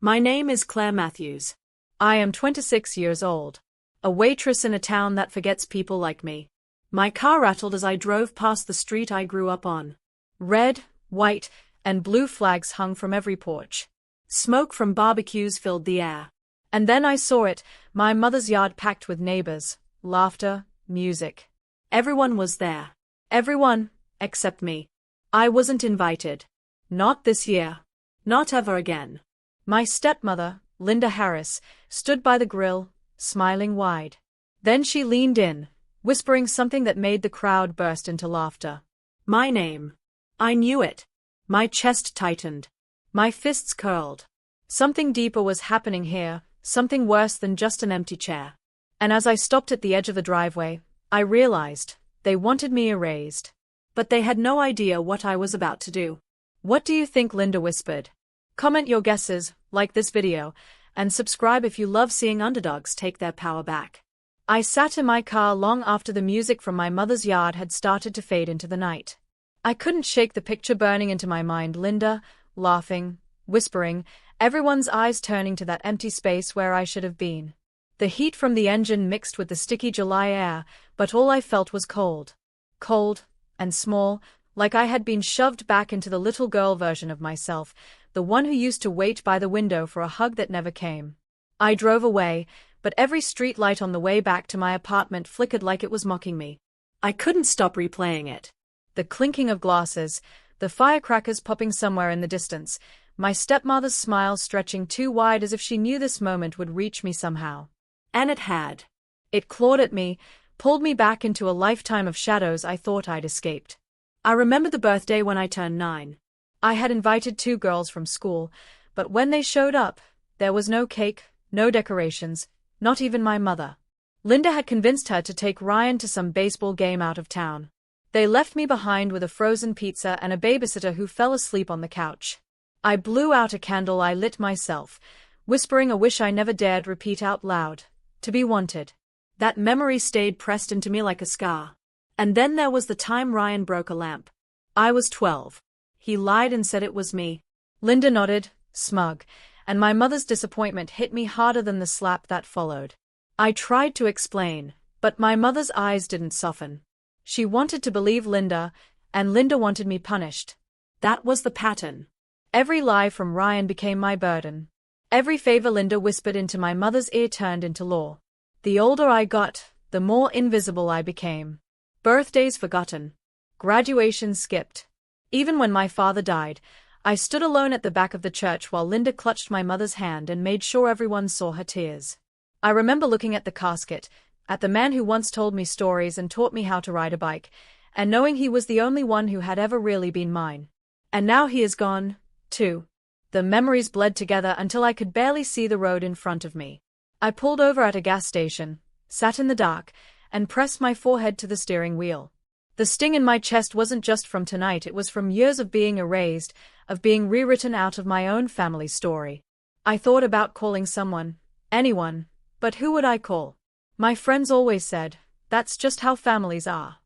My name is Claire Matthews. I am 26 years old. A waitress in a town that forgets people like me. My car rattled as I drove past the street I grew up on. Red, white, and blue flags hung from every porch. Smoke from barbecues filled the air. And then I saw it, my mother's yard packed with neighbors, laughter, music. Everyone was there. Everyone, except me. I wasn't invited. Not this year. Not ever again. My stepmother, Linda Harris, stood by the grill, smiling wide. Then she leaned in, whispering something that made the crowd burst into laughter. My name. I knew it. My chest tightened. My fists curled. Something deeper was happening here, something worse than just an empty chair. And as I stopped at the edge of the driveway, I realized they wanted me erased. But they had no idea what I was about to do. What do you think? Linda whispered. Comment your guesses, like this video, and subscribe if you love seeing underdogs take their power back. I sat in my car long after the music from my mother's yard had started to fade into the night. I couldn't shake the picture burning into my mind. Linda, laughing, whispering, everyone's eyes turning to that empty space where I should have been. The heat from the engine mixed with the sticky July air, but all I felt was cold. Cold, and small, like I had been shoved back into the little girl version of myself, the one who used to wait by the window for a hug that never came. I drove away, but every street light on the way back to my apartment flickered like it was mocking me. I couldn't stop replaying it. The clinking of glasses, the firecrackers popping somewhere in the distance, my stepmother's smile stretching too wide as if she knew this moment would reach me somehow. And it had. It clawed at me, pulled me back into a lifetime of shadows I thought I'd escaped. I remembered the birthday when I turned 9. I had invited 2 girls from school, but when they showed up, there was no cake, no decorations, not even my mother. Linda had convinced her to take Ryan to some baseball game out of town. They left me behind with a frozen pizza and a babysitter who fell asleep on the couch. I blew out a candle I lit myself, whispering a wish I never dared repeat out loud. To be wanted. That memory stayed pressed into me like a scar. And then there was the time Ryan broke a lamp. I was 12. He lied and said it was me. Linda nodded, smug, and my mother's disappointment hit me harder than the slap that followed. I tried to explain, but my mother's eyes didn't soften. She wanted to believe Linda, and Linda wanted me punished. That was the pattern. Every lie from Ryan became my burden. Every favor Linda whispered into my mother's ear turned into law. The older I got, the more invisible I became. Birthdays forgotten. Graduation skipped. Even when my father died, I stood alone at the back of the church while Linda clutched my mother's hand and made sure everyone saw her tears. I remember looking at the casket, at the man who once told me stories and taught me how to ride a bike, and knowing he was the only one who had ever really been mine. And now he is gone, too. The memories bled together until I could barely see the road in front of me. I pulled over at a gas station, sat in the dark, and pressed my forehead to the steering wheel. The sting in my chest wasn't just from tonight, it was from years of being erased, of being rewritten out of my own family story. I thought about calling someone, anyone, but who would I call? My friends always said, that's just how families are.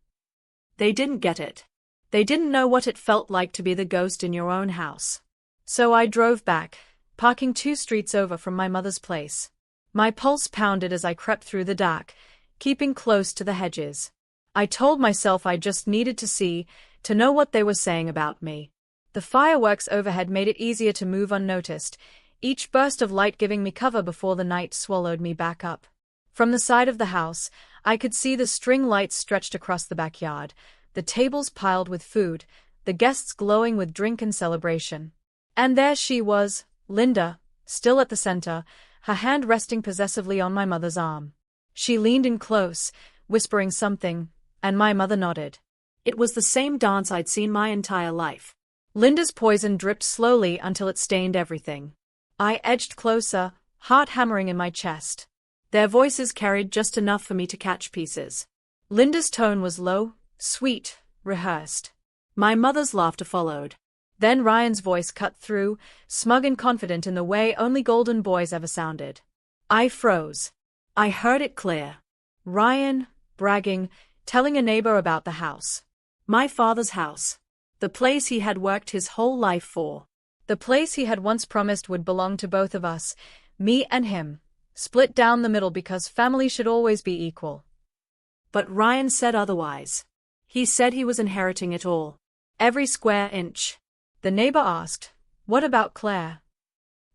They didn't get it. They didn't know what it felt like to be the ghost in your own house. So I drove back, parking 2 streets over from my mother's place. My pulse pounded as I crept through the dark, keeping close to the hedges. I told myself I just needed to see, to know what they were saying about me. The fireworks overhead made it easier to move unnoticed, each burst of light giving me cover before the night swallowed me back up. From the side of the house, I could see the string lights stretched across the backyard, the tables piled with food, the guests glowing with drink and celebration. And there she was, Linda, still at the center, her hand resting possessively on my mother's arm. She leaned in close, whispering something, and my mother nodded. It was the same dance I'd seen my entire life. Linda's poison dripped slowly until it stained everything. I edged closer, heart hammering in my chest. Their voices carried just enough for me to catch pieces. Linda's tone was low, sweet, rehearsed. My mother's laughter followed. Then Ryan's voice cut through, smug and confident in the way only golden boys ever sounded. I froze. I heard it clear. Ryan, bragging, telling a neighbor about the house. My father's house. The place he had worked his whole life for. The place he had once promised would belong to both of us, me and him, split down the middle because family should always be equal. But Ryan said otherwise. He said he was inheriting it all. Every square inch. The neighbor asked, "What about Claire?"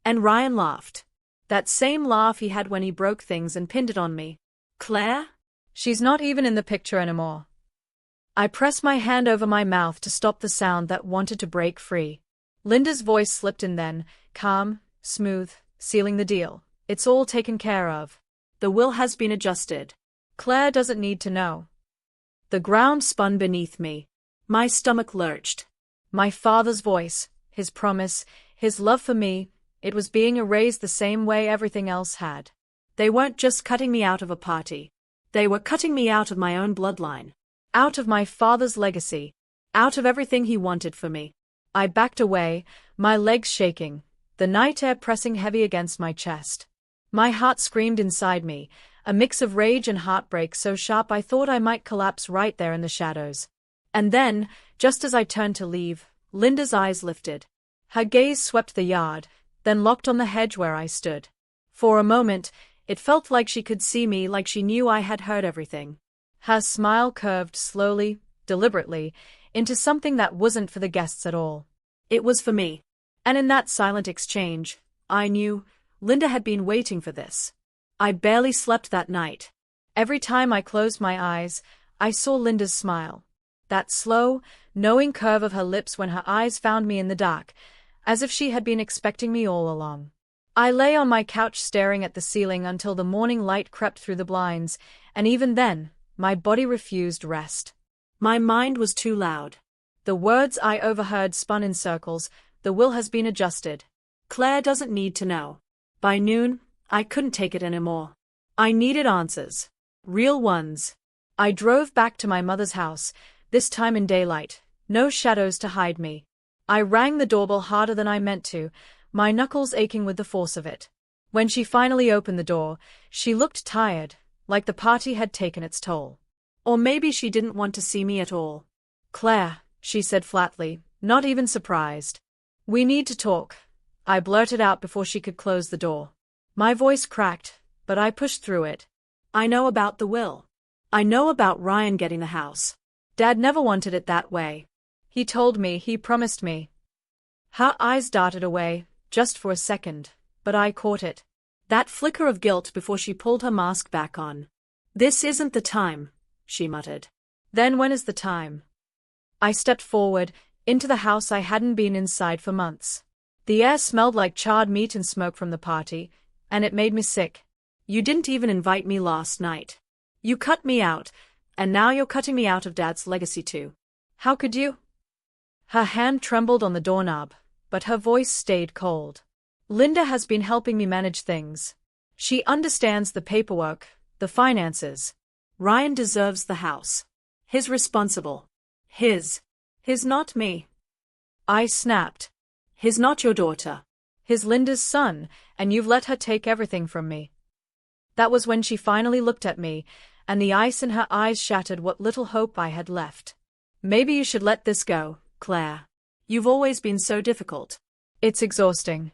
And Ryan laughed. That same laugh he had when he broke things and pinned it on me. Claire? She's not even in the picture anymore. I pressed my hand over my mouth to stop the sound that wanted to break free. Linda's voice slipped in then, calm, smooth, sealing the deal. It's all taken care of. The will has been adjusted. Claire doesn't need to know. The ground spun beneath me. My stomach lurched. My father's voice, his promise, his love for me, it was being erased the same way everything else had. They weren't just cutting me out of a party. They were cutting me out of my own bloodline. Out of my father's legacy. Out of everything he wanted for me. I backed away, my legs shaking, the night air pressing heavy against my chest. My heart screamed inside me, a mix of rage and heartbreak so sharp I thought I might collapse right there in the shadows. And then, just as I turned to leave, Linda's eyes lifted. Her gaze swept the yard, then locked on the hedge where I stood. For a moment, it felt like she could see me, like she knew I had heard everything. Her smile curved slowly, deliberately, into something that wasn't for the guests at all. It was for me. And in that silent exchange, I knew Linda had been waiting for this. I barely slept that night. Every time I closed my eyes, I saw Linda's smile. That slow, knowing curve of her lips when her eyes found me in the dark, as if she had been expecting me all along. I lay on my couch staring at the ceiling until the morning light crept through the blinds, and even then, my body refused rest. My mind was too loud. The words I overheard spun in circles. The will has been adjusted. Claire doesn't need to know. By noon, I couldn't take it anymore. I needed answers. Real ones. I drove back to my mother's house, this time in daylight, no shadows to hide me. I rang the doorbell harder than I meant to, my knuckles aching with the force of it. When she finally opened the door, she looked tired, like the party had taken its toll. Or maybe she didn't want to see me at all. "Claire," she said flatly, not even surprised. "We need to talk," I blurted out before she could close the door. My voice cracked, but I pushed through it. "I know about the will. I know about Ryan getting the house. Dad never wanted it that way. He told me, he promised me." Her eyes darted away, just for a second, but I caught it. That flicker of guilt before she pulled her mask back on. "This isn't the time," she muttered. "Then when is the time?" I stepped forward, into the house I hadn't been inside for months. The air smelled like charred meat and smoke from the party, and it made me sick. "You didn't even invite me last night. You cut me out, and now you're cutting me out of Dad's legacy too. How could you?" Her hand trembled on the doorknob, but her voice stayed cold. "Linda has been helping me manage things. She understands the paperwork, the finances. Ryan deserves the house. He's responsible. His, not me." I snapped. "He's not your daughter. He's Linda's son, and you've let her take everything from me." That was when she finally looked at me, and the ice in her eyes shattered what little hope I had left. "Maybe you should let this go, Claire. You've always been so difficult." "It's exhausting."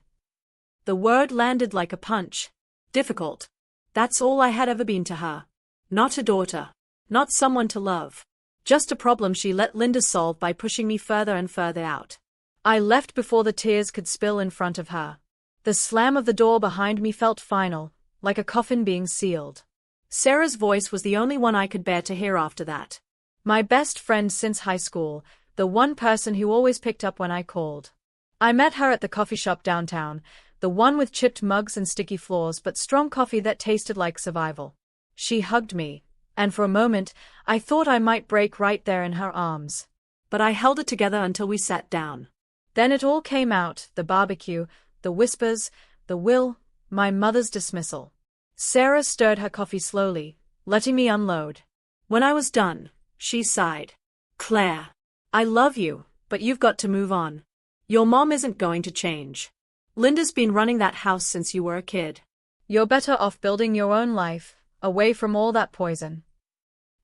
The word landed like a punch. Difficult. That's all I had ever been to her. Not a daughter. Not someone to love. Just a problem she let Linda solve by pushing me further and further out. I left before the tears could spill in front of her. The slam of the door behind me felt final, like a coffin being sealed. Sarah's voice was the only one I could bear to hear after that. My best friend since high school, the one person who always picked up when I called. I met her at the coffee shop downtown, the one with chipped mugs and sticky floors but strong coffee that tasted like survival. She hugged me, and for a moment, I thought I might break right there in her arms. But I held it together until we sat down. Then it all came out, the barbecue, the whispers, the will, my mother's dismissal. Sarah stirred her coffee slowly, letting me unload. When I was done, she sighed. "Claire, I love you, but you've got to move on. Your mom isn't going to change. Linda's been running that house since you were a kid. You're better off building your own life, away from all that poison."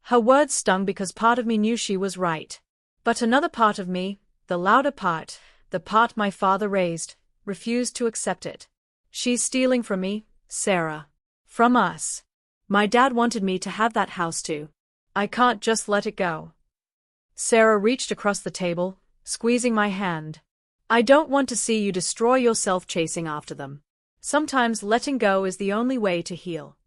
Her words stung because part of me knew she was right. But another part of me, the louder part, the part my father raised, refused to accept it. She's stealing from me, Sarah. From us. My dad wanted me to have that house too. I can't just let it go. Sarah reached across the table, squeezing my hand. I don't want to see you destroy yourself chasing after them. Sometimes letting go is the only way to heal.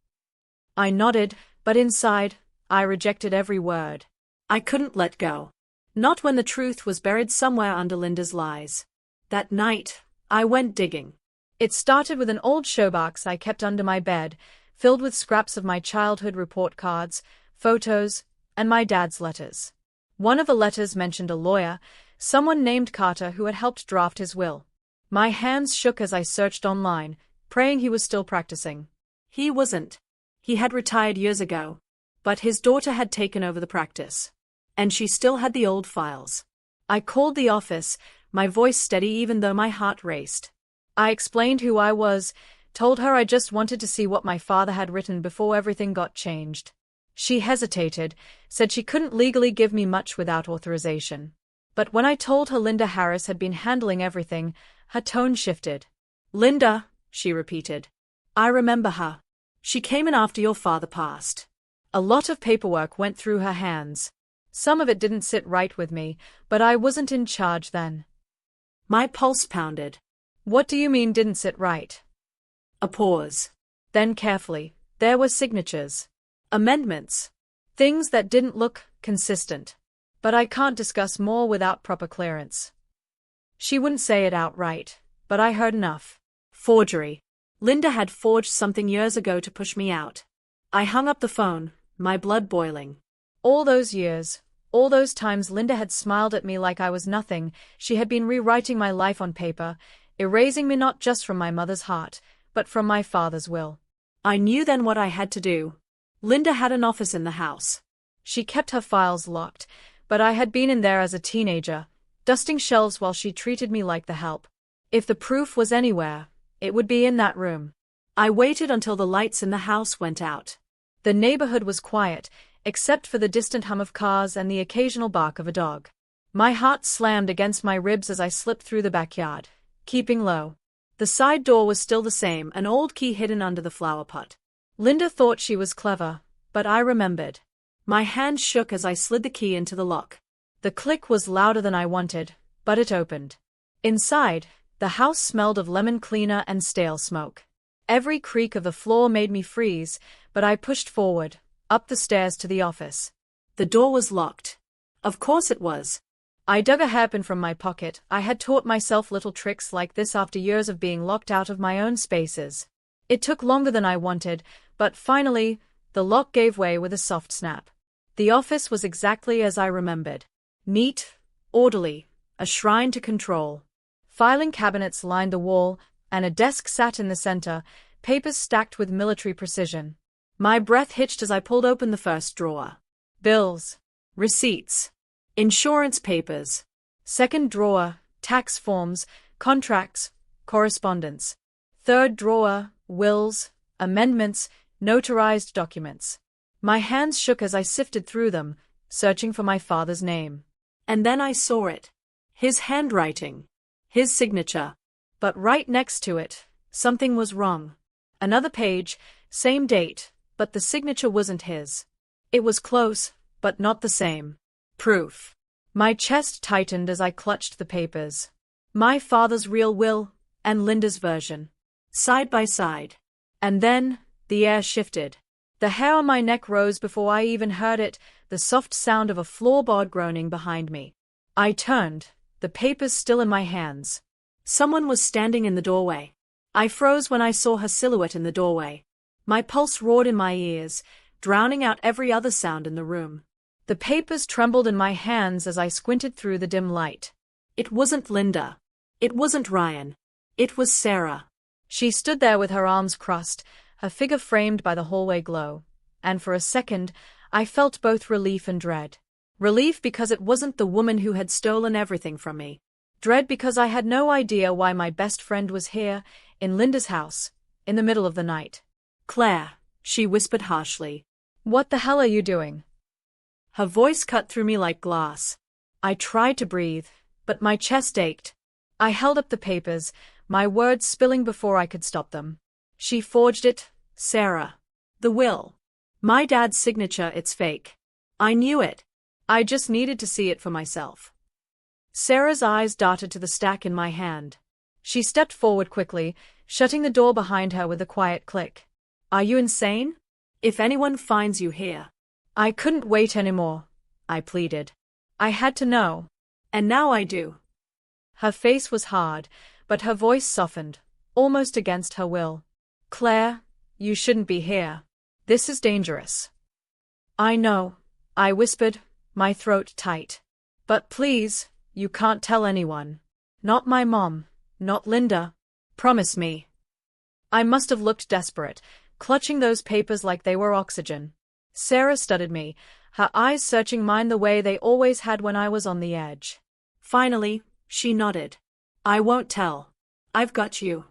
I nodded, but inside, I rejected every word. I couldn't let go. Not when the truth was buried somewhere under Linda's lies. That night, I went digging. It started with an old showbox I kept under my bed, filled with scraps of my childhood report cards, photos, and my dad's letters. One of the letters mentioned a lawyer, someone named Carter who had helped draft his will. My hands shook as I searched online, praying he was still practicing. He wasn't. He had retired years ago. But his daughter had taken over the practice. And she still had the old files. I called the office, my voice steady even though my heart raced. I explained who I was, told her I just wanted to see what my father had written before everything got changed. She hesitated, said she couldn't legally give me much without authorization. But when I told her Linda Harris had been handling everything, her tone shifted. Linda, she repeated. I remember her. She came in after your father passed. A lot of paperwork went through her hands. Some of it didn't sit right with me, but I wasn't in charge then. My pulse pounded. What do you mean didn't sit right? A pause. Then carefully, there were signatures. Amendments. Things that didn't look consistent. But I can't discuss more without proper clearance. She wouldn't say it outright, but I heard enough. Forgery. Linda had forged something years ago to push me out. I hung up the phone, my blood boiling. All those years, all those times Linda had smiled at me like I was nothing, she had been rewriting my life on paper, erasing me not just from my mother's heart, but from my father's will. I knew then what I had to do. Linda had an office in the house. She kept her files locked, but I had been in there as a teenager, dusting shelves while she treated me like the help. If the proof was anywhere, it would be in that room. I waited until the lights in the house went out. The neighborhood was quiet, except for the distant hum of cars and the occasional bark of a dog. My heart slammed against my ribs as I slipped through the backyard, keeping low. The side door was still the same, an old key hidden under the flower pot. Linda thought she was clever, but I remembered. My hand shook as I slid the key into the lock. The click was louder than I wanted, but it opened. Inside, the house smelled of lemon cleaner and stale smoke. Every creak of the floor made me freeze, but I pushed forward, up the stairs to the office. The door was locked. Of course it was. I dug a hairpin from my pocket. I had taught myself little tricks like this after years of being locked out of my own spaces. It took longer than I wanted, but finally, the lock gave way with a soft snap. The office was exactly as I remembered. Neat, orderly, a shrine to control. Filing cabinets lined the wall, and a desk sat in the center, papers stacked with military precision. My breath hitched as I pulled open the first drawer. Bills. Receipts. Insurance papers. Second drawer, tax forms, contracts, correspondence. Third drawer, wills, amendments, notarized documents. My hands shook as I sifted through them, searching for my father's name. And then I saw it. His handwriting. His signature. But right next to it, something was wrong. Another page, same date, but the signature wasn't his. It was close, but not the same. Proof. My chest tightened as I clutched the papers. My father's real will, and Linda's version. Side by side. And then, the air shifted. The hair on my neck rose before I even heard it, the soft sound of a floorboard groaning behind me. I turned, the papers still in my hands. Someone was standing in the doorway. I froze when I saw her silhouette in the doorway. My pulse roared in my ears, drowning out every other sound in the room. The papers trembled in my hands as I squinted through the dim light. It wasn't Linda. It wasn't Ryan. It was Sarah. She stood there with her arms crossed, her figure framed by the hallway glow, and for a second, I felt both relief and dread. Relief because it wasn't the woman who had stolen everything from me. Dread because I had no idea why my best friend was here, in Linda's house, in the middle of the night. Claire, she whispered harshly. What the hell are you doing? Her voice cut through me like glass. I tried to breathe, but my chest ached. I held up the papers, my words spilling before I could stop them. She forged it, Sarah. The will. My dad's signature, it's fake. I knew it. I just needed to see it for myself. Sarah's eyes darted to the stack in my hand. She stepped forward quickly, shutting the door behind her with a quiet click. Are you insane? If anyone finds you here. I couldn't wait anymore, I pleaded. I had to know. And now I do. Her face was hard, but her voice softened, almost against her will. Claire, you shouldn't be here. This is dangerous. I know, I whispered, my throat tight. But please, you can't tell anyone. Not my mom, not Linda. Promise me. I must have looked desperate, clutching those papers like they were oxygen. Sarah studied me, her eyes searching mine the way they always had when I was on the edge. Finally, she nodded. I won't tell. I've got you.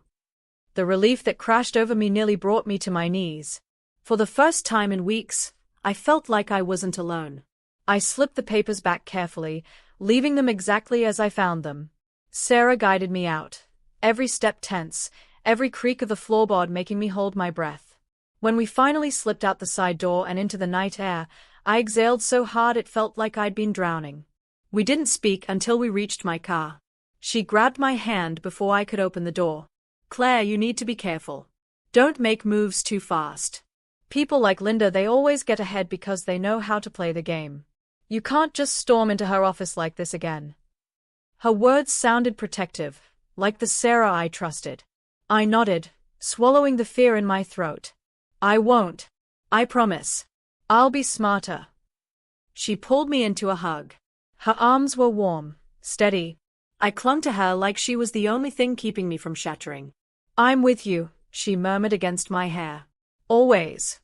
The relief that crashed over me nearly brought me to my knees. For the first time in weeks, I felt like I wasn't alone. I slipped the papers back carefully, leaving them exactly as I found them. Sarah guided me out, every step tense, every creak of the floorboard making me hold my breath. When we finally slipped out the side door and into the night air, I exhaled so hard it felt like I'd been drowning. We didn't speak until we reached my car. She grabbed my hand before I could open the door. Claire, you need to be careful. Don't make moves too fast. People like Linda, they always get ahead because they know how to play the game. You can't just storm into her office like this again. Her words sounded protective, like the Sarah I trusted. I nodded, swallowing the fear in my throat. I won't. I promise. I'll be smarter. She pulled me into a hug. Her arms were warm, steady. I clung to her like she was the only thing keeping me from shattering. I'm with you, she murmured against my hair. Always.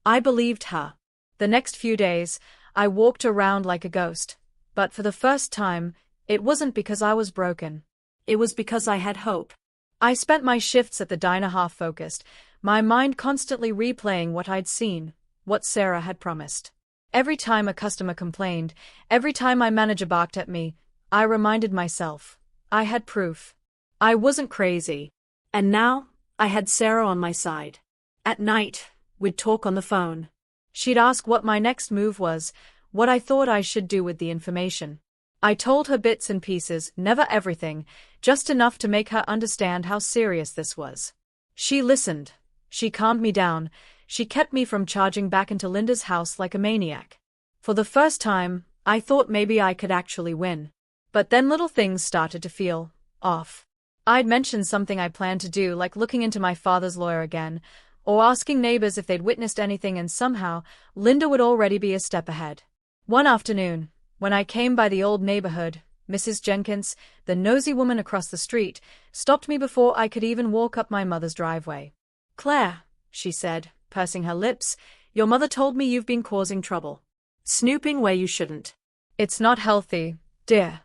I believed her. The next few days, I walked around like a ghost, but for the first time, it wasn't because I was broken. It was because I had hope. I spent my shifts at the diner half-focused, my mind constantly replaying what I'd seen, what Sarah had promised. Every time a customer complained, every time my manager barked at me, I reminded myself, I had proof. I wasn't crazy. And now, I had Sarah on my side. At night, we'd talk on the phone. She'd ask what my next move was, what I thought I should do with the information. I told her bits and pieces, never everything, just enough to make her understand how serious this was. She listened. She calmed me down. She kept me from charging back into Linda's house like a maniac. For the first time, I thought maybe I could actually win. But then little things started to feel off. I'd mentioned something I planned to do, like looking into my father's lawyer again, or asking neighbors if they'd witnessed anything, and somehow, Linda would already be a step ahead. One afternoon, when I came by the old neighborhood, Mrs. Jenkins, the nosy woman across the street, stopped me before I could even walk up my mother's driveway. Claire, she said, pursing her lips, your mother told me you've been causing trouble. Snooping where you shouldn't. It's not healthy, dear.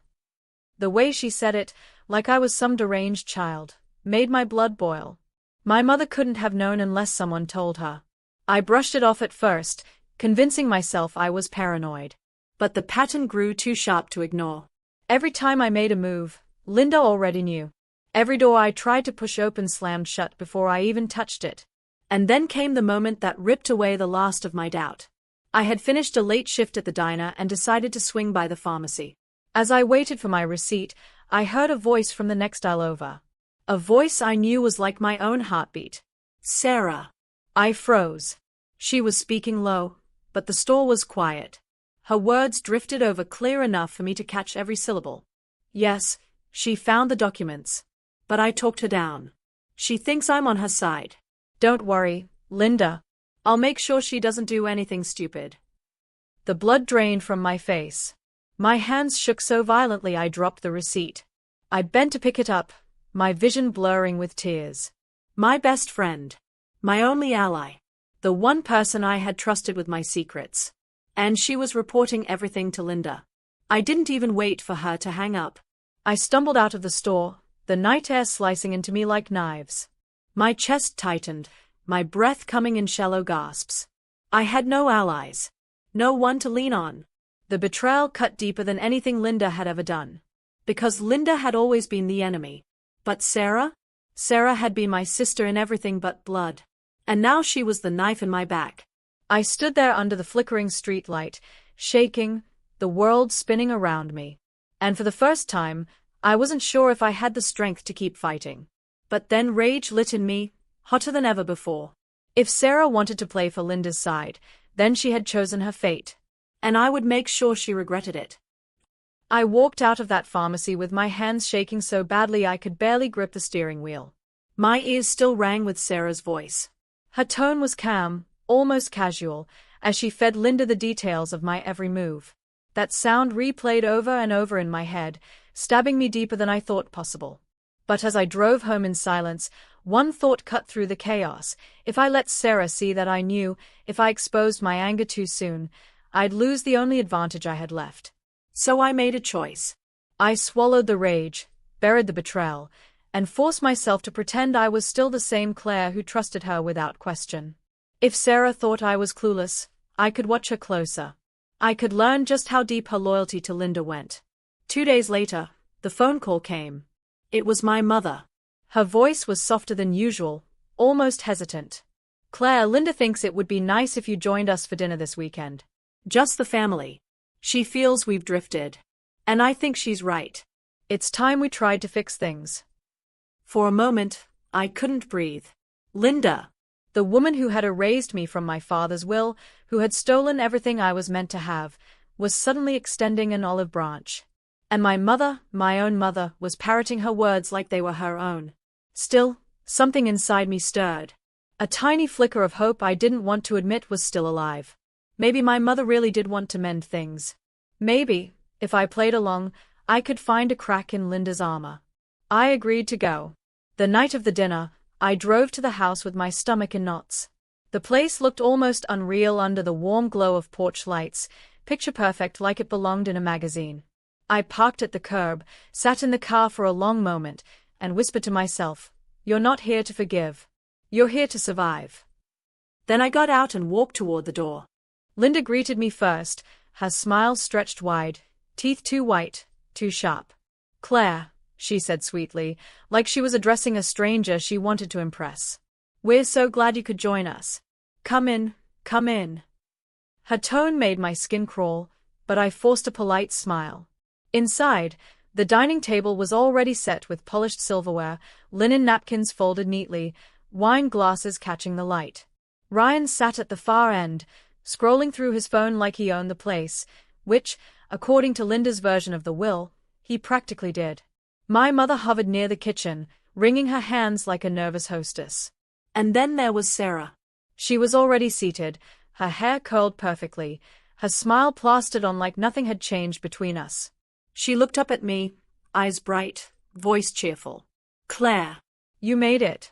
The way she said it, like I was some deranged child, made my blood boil. My mother couldn't have known unless someone told her. I brushed it off at first, convincing myself I was paranoid. But the pattern grew too sharp to ignore. Every time I made a move, Linda already knew. Every door I tried to push open slammed shut before I even touched it. And then came the moment that ripped away the last of my doubt. I had finished a late shift at the diner and decided to swing by the pharmacy. As I waited for my receipt, I heard a voice from the next aisle over. A voice I knew was like my own heartbeat. Sarah. I froze. She was speaking low, but the store was quiet. Her words drifted over clear enough for me to catch every syllable. Yes, she found the documents. But I talked her down. She thinks I'm on her side. Don't worry, Linda. I'll make sure she doesn't do anything stupid. The blood drained from my face. My hands shook so violently I dropped the receipt. I bent to pick it up, my vision blurring with tears. My best friend. My only ally. The one person I had trusted with my secrets. And she was reporting everything to Linda. I didn't even wait for her to hang up. I stumbled out of the store, the night air slicing into me like knives. My chest tightened, my breath coming in shallow gasps. I had no allies. No one to lean on. The betrayal cut deeper than anything Linda had ever done. Because Linda had always been the enemy. But Sarah? Sarah had been my sister in everything but blood. And now she was the knife in my back. I stood there under the flickering streetlight, shaking, the world spinning around me. And for the first time, I wasn't sure if I had the strength to keep fighting. But then rage lit in me, hotter than ever before. If Sarah wanted to play for Linda's side, then she had chosen her fate. And I would make sure she regretted it. I walked out of that pharmacy with my hands shaking so badly I could barely grip the steering wheel. My ears still rang with Sarah's voice. Her tone was calm, almost casual, as she fed Linda the details of my every move. That sound replayed over and over in my head, stabbing me deeper than I thought possible. But as I drove home in silence, one thought cut through the chaos. If I let Sarah see that I knew, if I exposed my anger too soon, I'd lose the only advantage I had left. So I made a choice. I swallowed the rage, buried the betrayal, and forced myself to pretend I was still the same Claire who trusted her without question. If Sarah thought I was clueless, I could watch her closer. I could learn just how deep her loyalty to Linda went. 2 days later, the phone call came. It was my mother. Her voice was softer than usual, almost hesitant. "Claire, Linda thinks it would be nice if you joined us for dinner this weekend. Just the family. She feels we've drifted. And I think she's right. It's time we tried to fix things." For a moment, I couldn't breathe. Linda, the woman who had erased me from my father's will, who had stolen everything I was meant to have, was suddenly extending an olive branch. And my mother, my own mother, was parroting her words like they were her own. Still, something inside me stirred. A tiny flicker of hope I didn't want to admit was still alive. Maybe my mother really did want to mend things. Maybe, if I played along, I could find a crack in Linda's armor. I agreed to go. The night of the dinner, I drove to the house with my stomach in knots. The place looked almost unreal under the warm glow of porch lights, picture perfect like it belonged in a magazine. I parked at the curb, sat in the car for a long moment, and whispered to myself, "You're not here to forgive. You're here to survive." Then I got out and walked toward the door. Linda greeted me first, her smile stretched wide, teeth too white, too sharp. "Claire," she said sweetly, like she was addressing a stranger she wanted to impress. "We're so glad you could join us. Come in, come in." Her tone made my skin crawl, but I forced a polite smile. Inside, the dining table was already set with polished silverware, linen napkins folded neatly, wine glasses catching the light. Ryan sat at the far end, scrolling through his phone like he owned the place, which, according to Linda's version of the will, he practically did. My mother hovered near the kitchen, wringing her hands like a nervous hostess. And then there was Sarah. She was already seated, her hair curled perfectly, her smile plastered on like nothing had changed between us. She looked up at me, eyes bright, voice cheerful. "Claire, you made it."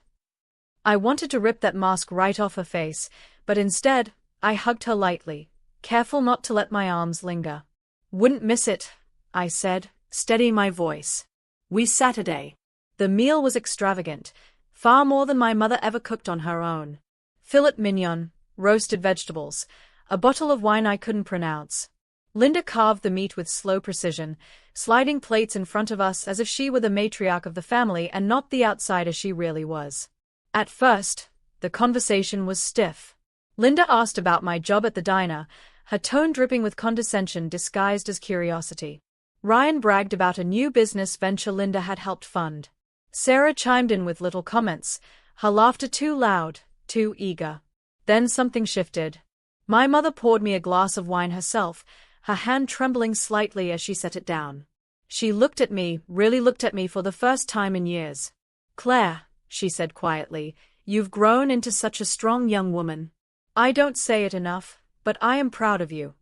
I wanted to rip that mask right off her face, but instead, I hugged her lightly, careful not to let my arms linger. "Wouldn't miss it," I said, steadying my voice. We Saturday. The meal was extravagant, far more than my mother ever cooked on her own. Filet mignon, roasted vegetables, a bottle of wine I couldn't pronounce. Linda carved the meat with slow precision, sliding plates in front of us as if she were the matriarch of the family and not the outsider she really was. At first, the conversation was stiff. Linda asked about my job at the diner, her tone dripping with condescension disguised as curiosity. Ryan bragged about a new business venture Linda had helped fund. Sarah chimed in with little comments, her laughter too loud, too eager. Then something shifted. My mother poured me a glass of wine herself, her hand trembling slightly as she set it down. She looked at me, really looked at me for the first time in years. "Claire," she said quietly, "you've grown into such a strong young woman. I don't say it enough, but I am proud of you."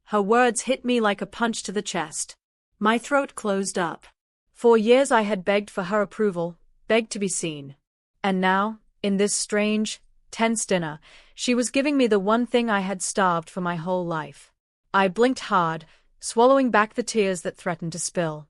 Her words hit me like a punch to the chest. My throat closed up. For years I had begged for her approval, begged to be seen. And now, in this strange, tense dinner, she was giving me the one thing I had starved for my whole life. I blinked hard, swallowing back the tears that threatened to spill.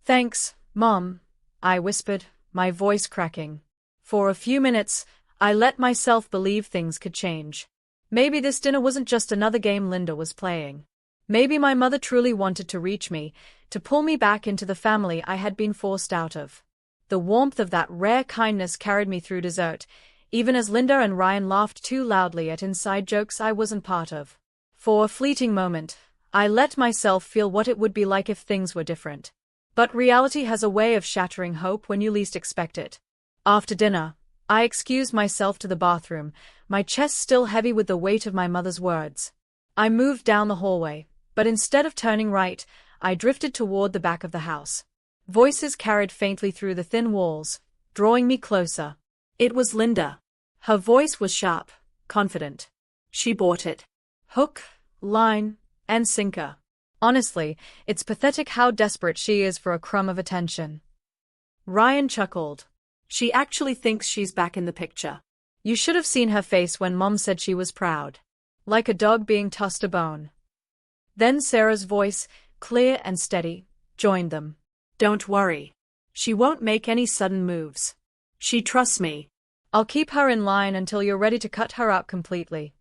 "Thanks, Mom," I whispered, my voice cracking. For a few minutes, I let myself believe things could change. Maybe this dinner wasn't just another game Linda was playing. Maybe my mother truly wanted to reach me, to pull me back into the family I had been forced out of. The warmth of that rare kindness carried me through dessert, even as Linda and Ryan laughed too loudly at inside jokes I wasn't part of. For a fleeting moment, I let myself feel what it would be like if things were different. But reality has a way of shattering hope when you least expect it. After dinner, I excused myself to the bathroom, my chest still heavy with the weight of my mother's words. I moved down the hallway, but instead of turning right, I drifted toward the back of the house. Voices carried faintly through the thin walls, drawing me closer. It was Linda. Her voice was sharp, confident. She bought it. Hook, line, and sinker. Honestly, it's pathetic how desperate she is for a crumb of attention. Ryan chuckled. She actually thinks she's back in the picture. You should have seen her face when Mom said she was proud. Like a dog being tossed a bone. Then Sarah's voice, clear and steady, joined them. Don't worry. She won't make any sudden moves. She trusts me. I'll keep her in line until you're ready to cut her out completely.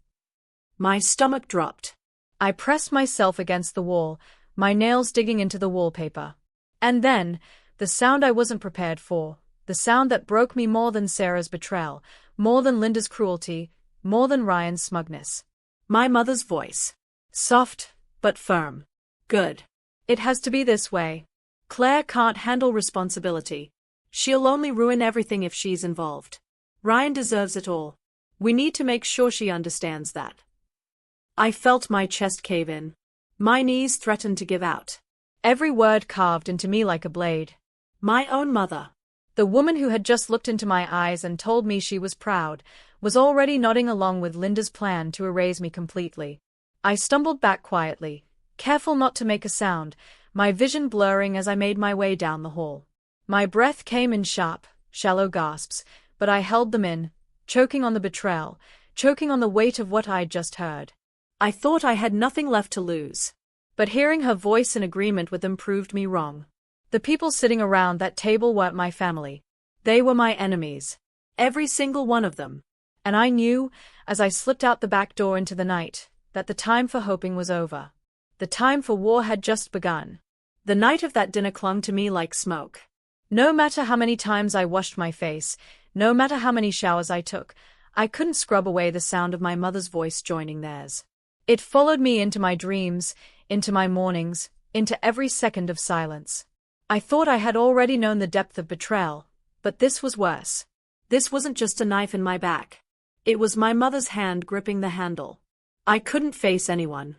My stomach dropped. I pressed myself against the wall, my nails digging into the wallpaper. And then, the sound I wasn't prepared for, the sound that broke me more than Sarah's betrayal, more than Linda's cruelty, more than Ryan's smugness. My mother's voice. Soft, but firm. Good. It has to be this way. Claire can't handle responsibility. She'll only ruin everything if she's involved. Ryan deserves it all. We need to make sure she understands that. I felt my chest cave in. My knees threatened to give out. Every word carved into me like a blade. My own mother. The woman who had just looked into my eyes and told me she was proud, was already nodding along with Linda's plan to erase me completely. I stumbled back quietly, careful not to make a sound, my vision blurring as I made my way down the hall. My breath came in sharp, shallow gasps, but I held them in, choking on the betrayal, choking on the weight of what I'd just heard. I thought I had nothing left to lose. But hearing her voice in agreement with them proved me wrong. The people sitting around that table weren't my family. They were my enemies. Every single one of them. And I knew, as I slipped out the back door into the night, that the time for hoping was over. The time for war had just begun. The night of that dinner clung to me like smoke. No matter how many times I washed my face, no matter how many showers I took, I couldn't scrub away the sound of my mother's voice joining theirs. It followed me into my dreams, into my mornings, into every second of silence. I thought I had already known the depth of betrayal, but this was worse. This wasn't just a knife in my back. It was my mother's hand gripping the handle. I couldn't face anyone.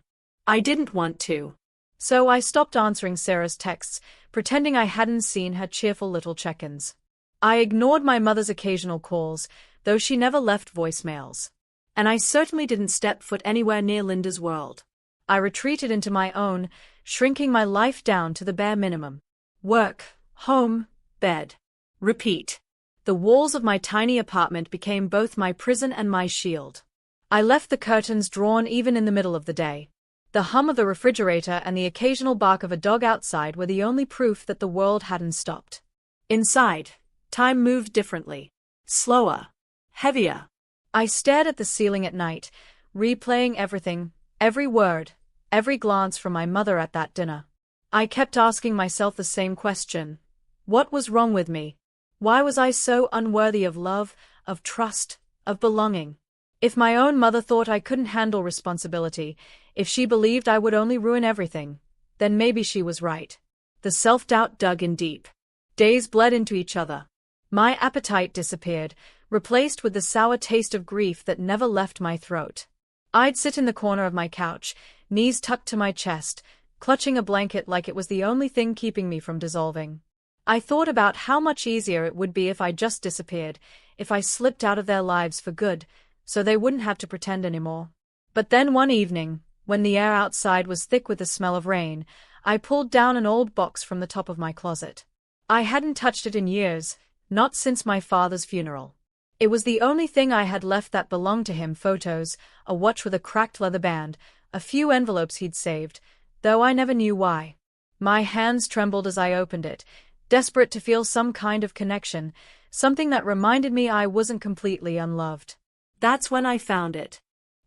I didn't want to. So I stopped answering Sarah's texts, pretending I hadn't seen her cheerful little check-ins. I ignored my mother's occasional calls, though she never left voicemails. And I certainly didn't step foot anywhere near Linda's world. I retreated into my own, shrinking my life down to the bare minimum. Work, home, bed. Repeat. The walls of my tiny apartment became both my prison and my shield. I left the curtains drawn even in the middle of the day. The hum of the refrigerator and the occasional bark of a dog outside were the only proof that the world hadn't stopped. Inside, time moved differently. Slower. Heavier. I stared at the ceiling at night, replaying everything, every word, every glance from my mother at that dinner. I kept asking myself the same question. What was wrong with me? Why was I so unworthy of love, of trust, of belonging? If my own mother thought I couldn't handle responsibility, if she believed I would only ruin everything, then maybe she was right. The self-doubt dug in deep. Days bled into each other. My appetite disappeared, replaced with the sour taste of grief that never left my throat. I'd sit in the corner of my couch, knees tucked to my chest, clutching a blanket like it was the only thing keeping me from dissolving. I thought about how much easier it would be if I just disappeared, if I slipped out of their lives for good, so they wouldn't have to pretend anymore. But then one evening, when the air outside was thick with the smell of rain, I pulled down an old box from the top of my closet. I hadn't touched it in years, not since my father's funeral. It was the only thing I had left that belonged to him: photos, a watch with a cracked leather band, a few envelopes he'd saved, though I never knew why. My hands trembled as I opened it, desperate to feel some kind of connection, something that reminded me I wasn't completely unloved. That's when I found it.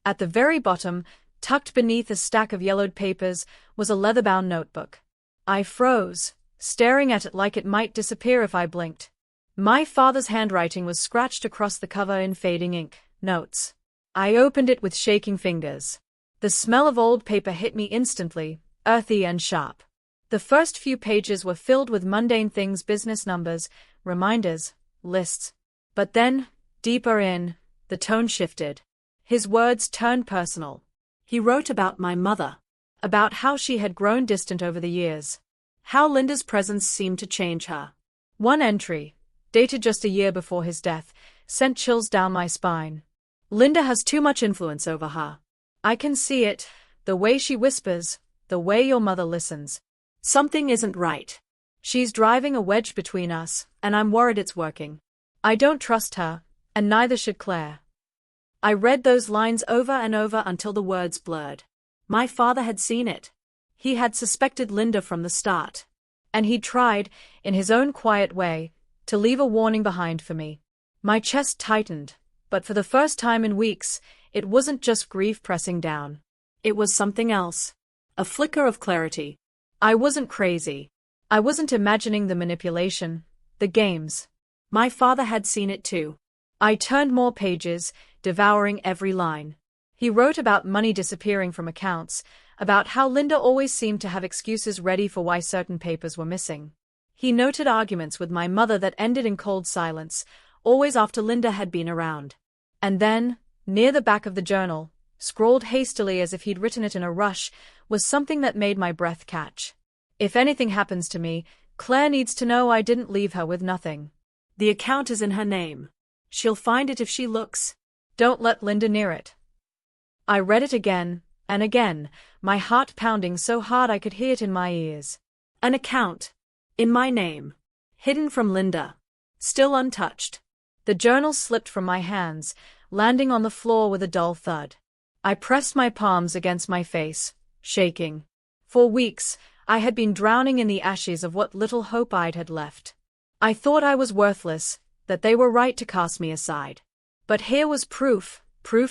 At the very bottom, tucked beneath a stack of yellowed papers, was a leather-bound notebook. I froze, staring at it like it might disappear if I blinked. My father's handwriting was scratched across the cover in fading ink. Notes. I opened it with shaking fingers. The smell of old paper hit me instantly, earthy and sharp. The first few pages were filled with mundane things: business numbers, reminders, lists. But then, deeper in, the tone shifted. His words turned personal. He wrote about my mother, about how she had grown distant over the years, how Linda's presence seemed to change her. One entry, dated just a year before his death, sent chills down my spine. Linda has too much influence over her. I can see it, the way she whispers, the way your mother listens. Something isn't right. She's driving a wedge between us, and I'm worried it's working. I don't trust her, and neither should Claire. I read those lines over and over until the words blurred. My father had seen it. He had suspected Linda from the start. And he'd tried, in his own quiet way, to leave a warning behind for me. My chest tightened, but for the first time in weeks, it wasn't just grief pressing down. It was something else. A flicker of clarity. I wasn't crazy. I wasn't imagining the manipulation, the games. My father had seen it too. I turned more pages, devouring every line. He wrote about money disappearing from accounts, about how Linda always seemed to have excuses ready for why certain papers were missing. He noted arguments with my mother that ended in cold silence, always after Linda had been around. And then, near the back of the journal, scrawled hastily as if he'd written it in a rush, was something that made my breath catch. If anything happens to me, Claire needs to know I didn't leave her with nothing. The account is in her name. She'll find it if she looks. Don't let Linda near it. I read it again, and again, my heart pounding so hard I could hear it in my ears. An account. In my name. Hidden from Linda. Still untouched. The journal slipped from my hands, landing on the floor with a dull thud. I pressed my palms against my face, shaking. For weeks, I had been drowning in the ashes of what little hope I'd had left. I thought I was worthless, that they were right to cast me aside. But here was proof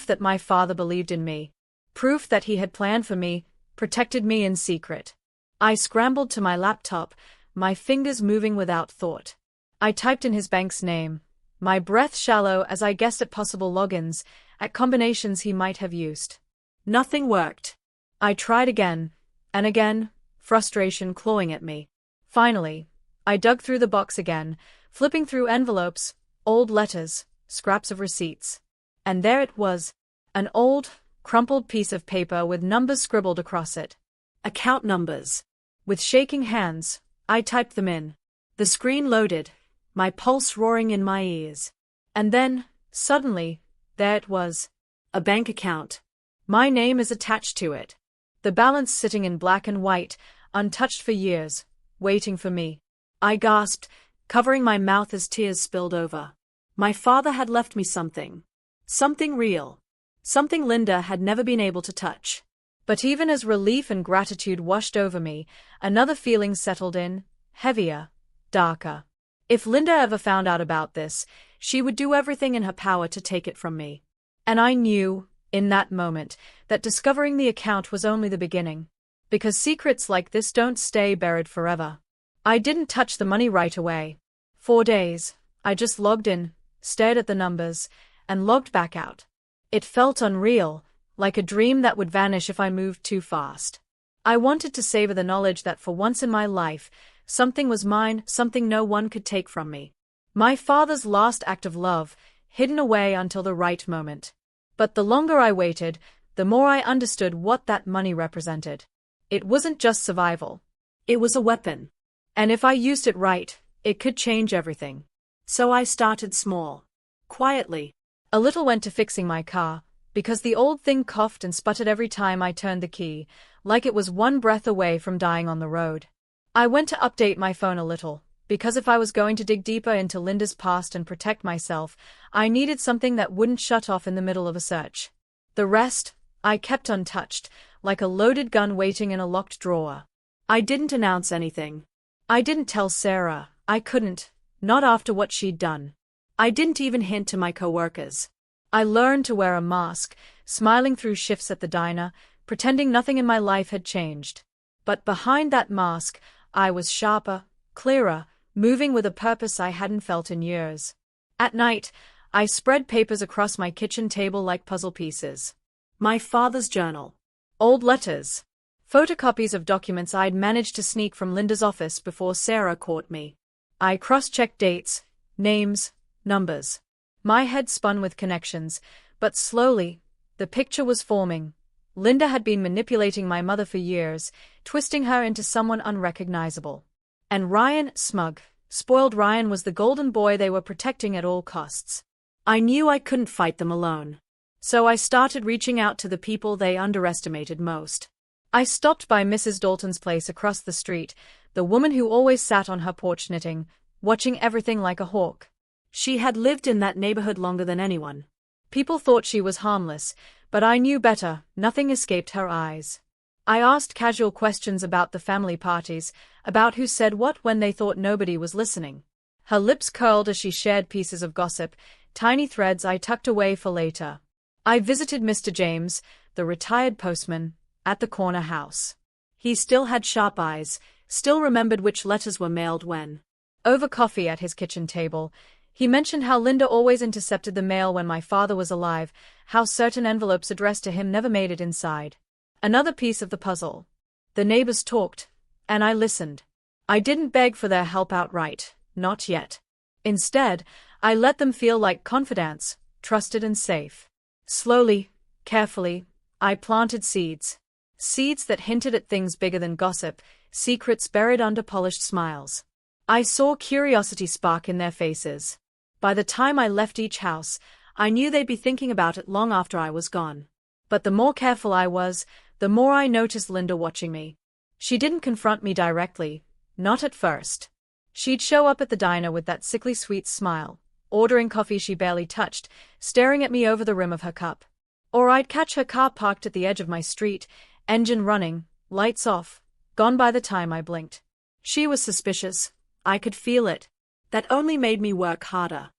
that my father believed in me. Proof that he had planned for me, protected me in secret. I scrambled to my laptop, my fingers moving without thought. I typed in his bank's name, my breath shallow as I guessed at possible logins, at combinations he might have used. Nothing worked. I tried again, and again, frustration clawing at me. Finally, I dug through the box again, flipping through envelopes, old letters, scraps of receipts. And there it was, an old, crumpled piece of paper with numbers scribbled across it. Account numbers. With shaking hands, I typed them in. The screen loaded, my pulse roaring in my ears. And then, suddenly, there it was. A bank account. My name is attached to it. The balance sitting in black and white, untouched for years, waiting for me. I gasped, covering my mouth as tears spilled over. My father had left me something. Something real. Something Linda had never been able to touch. But even as relief and gratitude washed over me, another feeling settled in, heavier, darker. If Linda ever found out about this, she would do everything in her power to take it from me. And I knew, in that moment, that discovering the account was only the beginning. Because secrets like this don't stay buried forever. I didn't touch the money right away. 4 days, I just logged in, stared at the numbers, and logged back out. It felt unreal, like a dream that would vanish if I moved too fast. I wanted to savor the knowledge that for once in my life, something was mine, something no one could take from me. My father's last act of love, hidden away until the right moment. But the longer I waited, the more I understood what that money represented. It wasn't just survival. It was a weapon. And if I used it right, it could change everything. So I started small. Quietly. A little went to fixing my car, because the old thing coughed and sputtered every time I turned the key, like it was one breath away from dying on the road. I went to update my phone a little, because if I was going to dig deeper into Linda's past and protect myself, I needed something that wouldn't shut off in the middle of a search. The rest, I kept untouched, like a loaded gun waiting in a locked drawer. I didn't announce anything. I didn't tell Sarah, I couldn't, not after what she'd done. I didn't even hint to my coworkers. I learned to wear a mask, smiling through shifts at the diner, pretending nothing in my life had changed. But behind that mask, I was sharper, clearer, moving with a purpose I hadn't felt in years. At night, I spread papers across my kitchen table like puzzle pieces. My father's journal. Old letters. Photocopies of documents I'd managed to sneak from Linda's office before Sarah caught me. I cross-checked dates, names, numbers. My head spun with connections, but slowly, the picture was forming. Linda had been manipulating my mother for years, twisting her into someone unrecognizable. And Ryan, smug, spoiled Ryan, was the golden boy they were protecting at all costs. I knew I couldn't fight them alone. So I started reaching out to the people they underestimated most. I stopped by Mrs. Dalton's place across the street, the woman who always sat on her porch knitting, watching everything like a hawk. She had lived in that neighborhood longer than anyone. People thought she was harmless, but I knew better. Nothing escaped her eyes. I asked casual questions about the family parties, about who said what when they thought nobody was listening. Her lips curled as she shared pieces of gossip, tiny threads I tucked away for later. I visited Mr. James, the retired postman, at the corner house. He still had sharp eyes, still remembered which letters were mailed when. Over coffee at his kitchen table, he mentioned how Linda always intercepted the mail when my father was alive, how certain envelopes addressed to him never made it inside. Another piece of the puzzle. The neighbors talked, and I listened. I didn't beg for their help outright, not yet. Instead, I let them feel like confidants, trusted and safe. Slowly, carefully, I planted seeds. Seeds that hinted at things bigger than gossip, secrets buried under polished smiles. I saw curiosity spark in their faces. By the time I left each house, I knew they'd be thinking about it long after I was gone. But the more careful I was, the more I noticed Linda watching me. She didn't confront me directly, not at first. She'd show up at the diner with that sickly sweet smile, ordering coffee she barely touched, staring at me over the rim of her cup. Or I'd catch her car parked at the edge of my street, engine running, lights off, gone by the time I blinked. She was suspicious. I could feel it. That only made me work harder.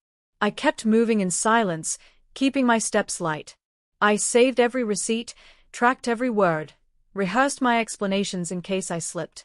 I kept moving in silence, keeping my steps light. I saved every receipt, tracked every word, rehearsed my explanations in case I slipped.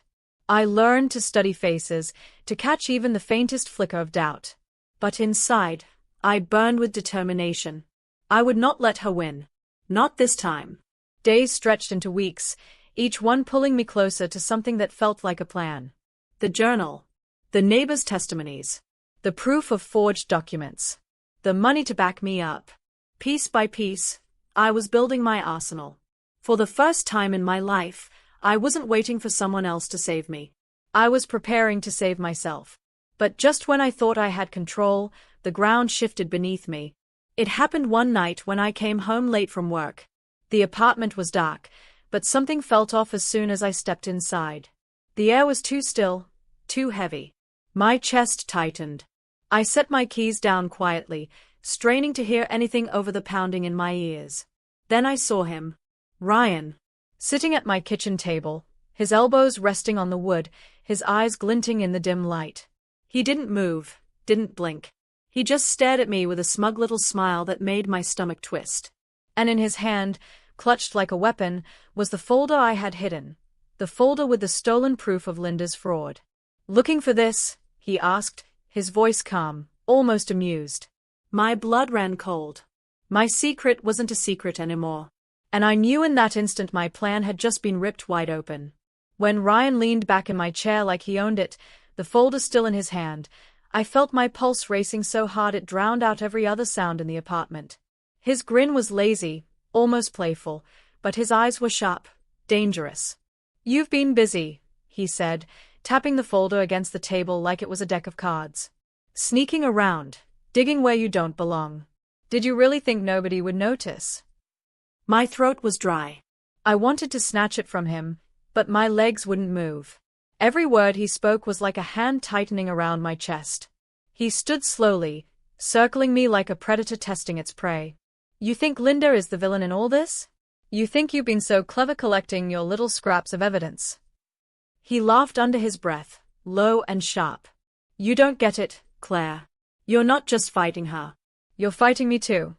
I learned to study faces, to catch even the faintest flicker of doubt. But inside, I burned with determination. I would not let her win. Not this time. Days stretched into weeks, each one pulling me closer to something that felt like a plan. The journal. The neighbors' testimonies. The proof of forged documents. The money to back me up. Piece by piece, I was building my arsenal. For the first time in my life, I wasn't waiting for someone else to save me. I was preparing to save myself. But just when I thought I had control, the ground shifted beneath me. It happened one night when I came home late from work. The apartment was dark, but something felt off as soon as I stepped inside. The air was too still, too heavy. My chest tightened. I set my keys down quietly, straining to hear anything over the pounding in my ears. Then I saw him. Ryan. Sitting at my kitchen table, his elbows resting on the wood, his eyes glinting in the dim light. He didn't move, didn't blink. He just stared at me with a smug little smile that made my stomach twist. And in his hand, clutched like a weapon, was the folder I had hidden. The folder with the stolen proof of Linda's fraud. "Looking for this?" he asked, his voice calm, almost amused. My blood ran cold. My secret wasn't a secret anymore. And I knew in that instant my plan had just been ripped wide open. When Ryan leaned back in my chair like he owned it, the folder still in his hand, I felt my pulse racing so hard it drowned out every other sound in the apartment. His grin was lazy, almost playful, but his eyes were sharp, dangerous. "You've been busy," he said, tapping the folder against the table like it was a deck of cards. "Sneaking around, digging where you don't belong. Did you really think nobody would notice?" My throat was dry. I wanted to snatch it from him, but my legs wouldn't move. Every word he spoke was like a hand tightening around my chest. He stood slowly, circling me like a predator testing its prey. "You think Linda is the villain in all this? You think you've been so clever collecting your little scraps of evidence?" He laughed under his breath, low and sharp. "You don't get it, Claire. You're not just fighting her. You're fighting me too."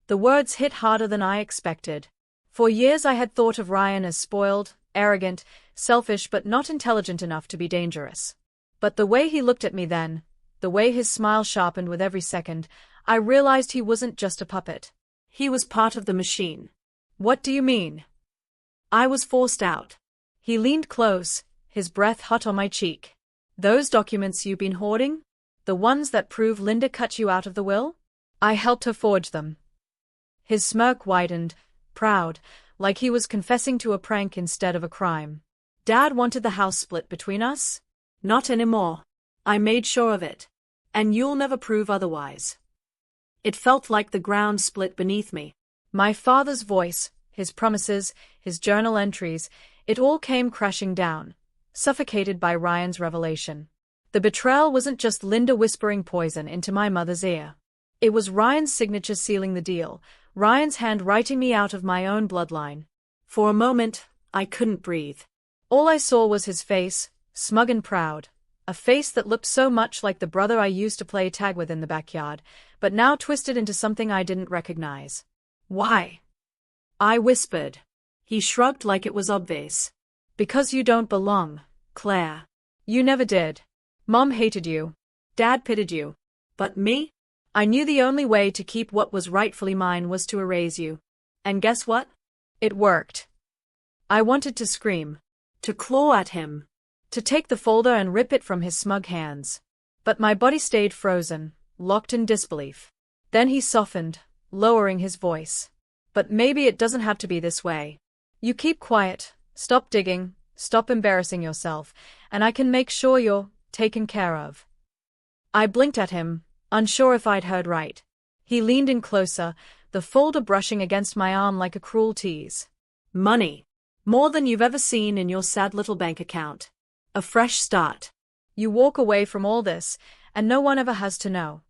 The words hit harder than I expected. For years I had thought of Ryan as spoiled, arrogant, selfish but not intelligent enough to be dangerous. But the way he looked at me then, the way his smile sharpened with every second, I realized he wasn't just a puppet. He was part of the machine. What do you mean? I was forced out. He leaned close, his breath hot on my cheek. Those documents you've been hoarding? The ones that prove Linda cut you out of the will? I helped her forge them. His smirk widened, proud, like he was confessing to a prank instead of a crime. Dad wanted the house split between us? Not anymore. I made sure of it. And you'll never prove otherwise. It felt like the ground split beneath me. My father's voice, his promises, his journal entries, it all came crashing down, suffocated by Ryan's revelation. The betrayal wasn't just Linda whispering poison into my mother's ear. It was Ryan's signature sealing the deal, Ryan's hand writing me out of my own bloodline. For a moment, I couldn't breathe. All I saw was his face, smug and proud, a face that looked so much like the brother I used to play tag with in the backyard, but now twisted into something I didn't recognize. Why? I whispered. He shrugged like it was obvious. Because you don't belong, Claire. You never did. Mom hated you. Dad pitied you. But me? I knew the only way to keep what was rightfully mine was to erase you. And guess what? It worked. I wanted to scream. To claw at him. To take the folder and rip it from his smug hands. But my body stayed frozen, locked in disbelief. Then he softened, lowering his voice. But maybe it doesn't have to be this way. You keep quiet, stop digging, stop embarrassing yourself, and I can make sure you're taken care of. I blinked at him, unsure if I'd heard right. He leaned in closer, the folder brushing against my arm like a cruel tease. Money. More than you've ever seen in your sad little bank account. A fresh start. You walk away from all this, and no one ever has to know.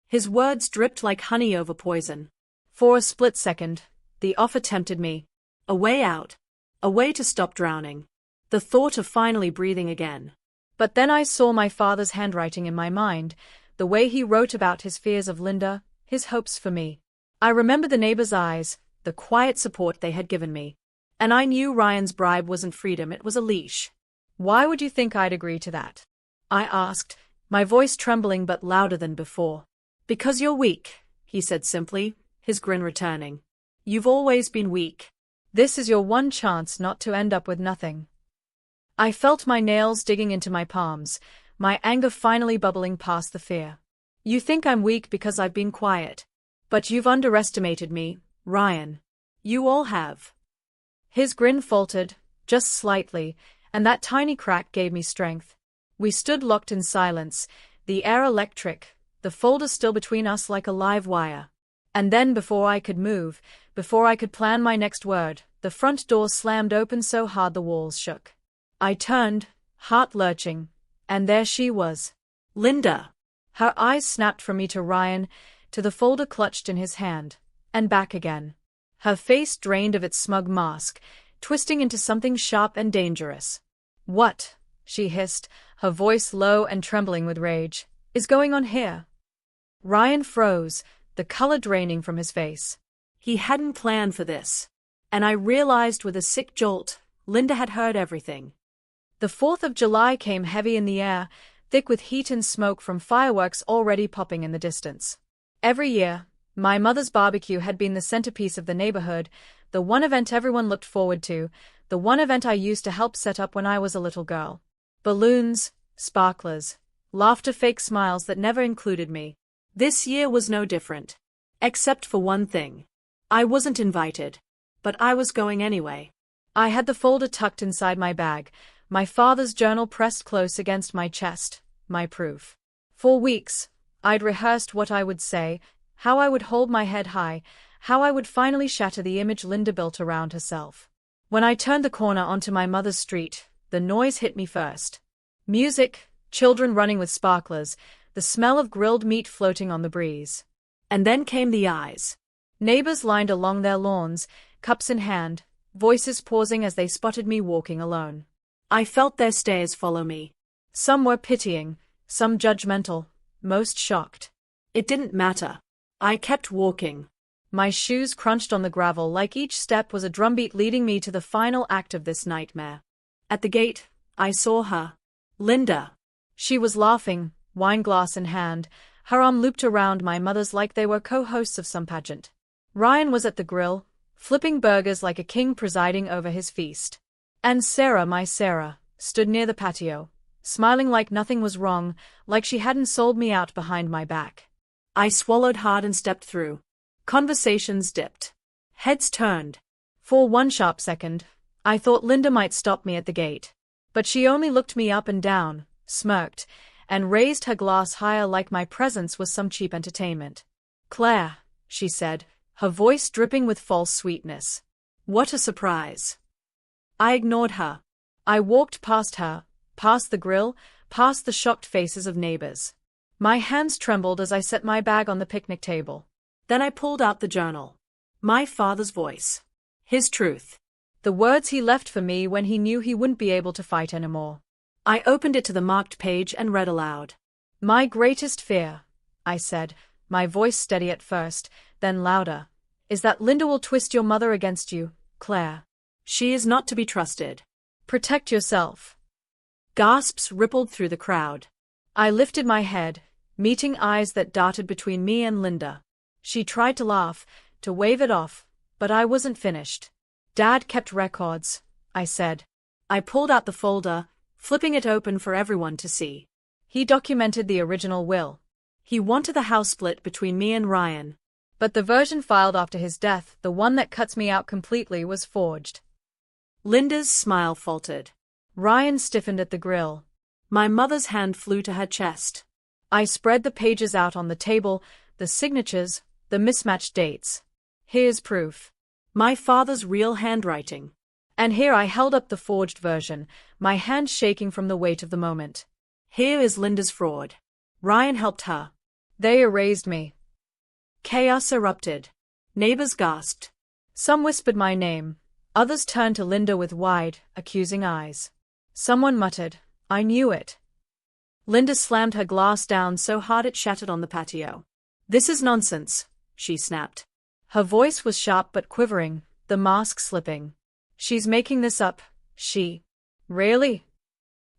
His words dripped like honey over poison. For a split second, the offer tempted me. A way out. A way to stop drowning. The thought of finally breathing again. But then I saw my father's handwriting in my mind, the way he wrote about his fears of Linda, his hopes for me. I remembered the neighbors' eyes, the quiet support they had given me. And I knew Ryan's bribe wasn't freedom, it was a leash. Why would you think I'd agree to that? I asked, my voice trembling but louder than before. Because you're weak, he said simply, his grin returning. You've always been weak. This is your one chance not to end up with nothing. I felt my nails digging into my palms, my anger finally bubbling past the fear. You think I'm weak because I've been quiet. But you've underestimated me, Ryan. You all have. His grin faltered, just slightly, and that tiny crack gave me strength. We stood locked in silence, the air electric, the folder still between us like a live wire. And then before I could move, before I could plan my next word, the front door slammed open so hard the walls shook. I turned, heart lurching, and there she was. Linda. Her eyes snapped from me to Ryan, to the folder clutched in his hand, and back again. Her face drained of its smug mask, twisting into something sharp and dangerous. What, she hissed, her voice low and trembling with rage, is going on here? Ryan froze, the color draining from his face. He hadn't planned for this. And I realized with a sick jolt, Linda had heard everything. The 4th of July came heavy in the air, thick with heat and smoke from fireworks already popping in the distance. Every year, my mother's barbecue had been the centerpiece of the neighborhood, the one event everyone looked forward to, the one event I used to help set up when I was a little girl. Balloons, sparklers, laughter, fake smiles that never included me. This year was no different. Except for one thing. I wasn't invited. But I was going anyway. I had the folder tucked inside my bag, my father's journal pressed close against my chest, my proof. For weeks, I'd rehearsed what I would say, how I would hold my head high, how I would finally shatter the image Linda built around herself. When I turned the corner onto my mother's street, the noise hit me first. Music, children running with sparklers, the smell of grilled meat floating on the breeze. And then came the eyes. Neighbors lined along their lawns, cups in hand, voices pausing as they spotted me walking alone. I felt their stares follow me. Some were pitying, some judgmental, most shocked. It didn't matter. I kept walking. My shoes crunched on the gravel like each step was a drumbeat leading me to the final act of this nightmare. At the gate, I saw her. Linda. She was laughing, wineglass in hand, her arm looped around my mother's like they were co-hosts of some pageant. Ryan was at the grill, flipping burgers like a king presiding over his feast. And Sarah, my Sarah, stood near the patio, smiling like nothing was wrong, like she hadn't sold me out behind my back. I swallowed hard and stepped through. Conversations dipped. Heads turned. For one sharp second, I thought Linda might stop me at the gate. But she only looked me up and down, smirked, and raised her glass higher like my presence was some cheap entertainment. "Claire," she said, her voice dripping with false sweetness. "What a surprise." I ignored her. I walked past her, past the grill, past the shocked faces of neighbors. My hands trembled as I set my bag on the picnic table. Then I pulled out the journal. My father's voice. His truth. The words he left for me when he knew he wouldn't be able to fight anymore. I opened it to the marked page and read aloud. "My greatest fear," I said, my voice steady at first, then louder, "is that Linda will twist your mother against you, Claire. She is not to be trusted. Protect yourself." Gasps rippled through the crowd. I lifted my head, meeting eyes that darted between me and Linda. She tried to laugh, to wave it off, but I wasn't finished. "Dad kept records," I said. I pulled out the folder, flipping it open for everyone to see. He documented the original will. He wanted the house split between me and Ryan. But the version filed after his death, the one that cuts me out completely, was forged. Linda's smile faltered. Ryan stiffened at the grill. My mother's hand flew to her chest. I spread the pages out on the table, the signatures, the mismatched dates. "Here's proof. My father's real handwriting." And here I held up the forged version, my hand shaking from the weight of the moment. "Here is Linda's fraud. Ryan helped her." They erased me. Chaos erupted. Neighbors gasped. Some whispered my name. Others turned to Linda with wide, accusing eyes. Someone muttered, "I knew it." Linda slammed her glass down so hard it shattered on the patio. "This is nonsense," she snapped. Her voice was sharp but quivering, the mask slipping. "She's making this up, she." "Really?"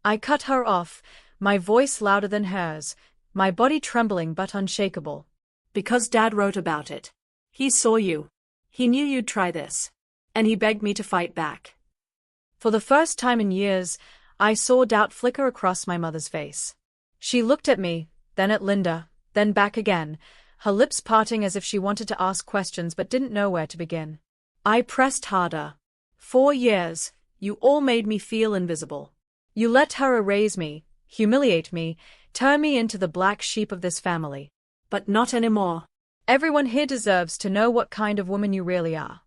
I cut her off, my voice louder than hers, my body trembling but unshakable. "Because Dad wrote about it. He saw you. He knew you'd try this. And he begged me to fight back." For the first time in years, I saw doubt flicker across my mother's face. She looked at me, then at Linda, then back again, her lips parting as if she wanted to ask questions but didn't know where to begin. I pressed harder. "4 years, you all made me feel invisible. You let her erase me, humiliate me, turn me into the black sheep of this family. But not anymore. Everyone here deserves to know what kind of woman you really are."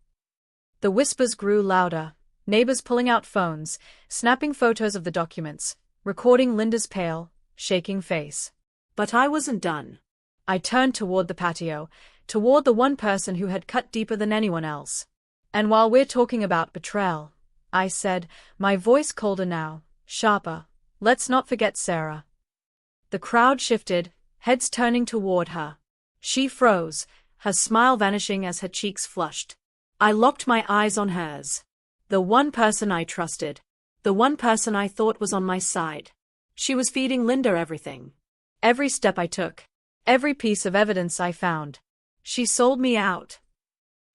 The whispers grew louder, neighbors pulling out phones, snapping photos of the documents, recording Linda's pale, shaking face. But I wasn't done. I turned toward the patio, toward the one person who had cut deeper than anyone else. "And while we're talking about betrayal," I said, my voice colder now, sharper, "let's not forget Sarah." The crowd shifted, heads turning toward her. She froze, her smile vanishing as her cheeks flushed. I locked my eyes on hers. The one person I trusted. The one person I thought was on my side. She was feeding Linda everything. Every step I took. Every piece of evidence I found. She sold me out.